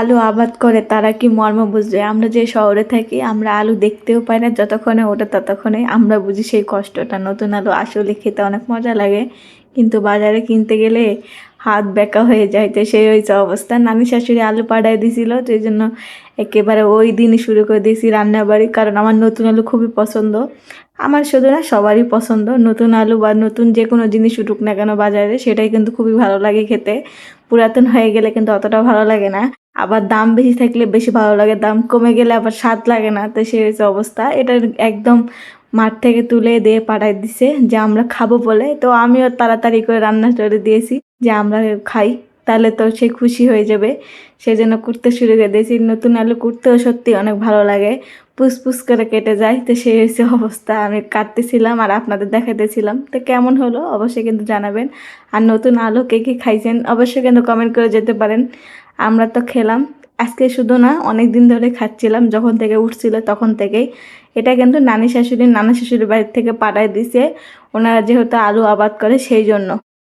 আলু আবাদ করে তারা কি মর্ম বুঝবে। আমরা যে শহরে থাকি আমরা আলু দেখতেও পাই না, যতক্ষণে ওঠে ততক্ষণে আমরা বুঝি সেই কষ্টটা। নতুন আলু আসলে খেতে অনেক মজা লাগে, কিন্তু বাজারে কিনতে গেলে হাত বেঁকা হয়ে যায়। তো সেই হয়েছে অবস্থা। নানি শাশুড়ি আলু পাড়ায় দিছিল, তো এই জন্য একেবারে ওই দিনই শুরু করে দিয়েছি রান্নাবাড়ি। কারণ আমার নতুন আলু খুবই পছন্দ, আমার শুধু না সবারই পছন্দ। নতুন আলু বা নতুন যে কোনো জিনিস উঠুক না কেন বাজারে, সেটাই কিন্তু খুবই ভালো লাগে খেতে। পুরাতন হয়ে গেলে কিন্তু অতটা ভালো লাগে না। আবার দাম বেশি থাকলে বেশি ভালো লাগে, দাম কমে গেলে আবার স্বাদ লাগে না। তো সেই হচ্ছে অবস্থা। এটা একদম মাঠ থেকে তুলে দিয়ে পাঠাই দিছে যে আমরা খাবো বলে। তো আমিও তাড়াতাড়ি করে রান্না করে দিয়েছি যে আমরা খাই, তাহলে তো সে খুশি হয়ে যাবে। সেই জন্য কুটতে শুরু করে দিয়েছি। নতুন আলু কুটতেও সত্যি অনেক ভালো লাগে, পুস করে কেটে যায়। তো সেই হয়েছে অবস্থা। আমি কাটতেছিলাম আর আপনাদের দেখাইতেছিলাম। তো কেমন হলো অবশ্যই কিন্তু জানাবেন। আর নতুন আলু কে কে খাইছেন অবশ্যই কিন্তু কমেন্ট করে যেতে পারেন। আমরা তো খেলাম আজকে, শুধু না অনেক দিন ধরে খাচ্ছিলাম, যখন থেকে উঠছিল তখন থেকেই। এটা কিন্তু নানি শাশুড়ির বাড়ির থেকে পাঠায় দিছে, ওনারা যেহেতু আলু আবাদ করে সেই জন্য।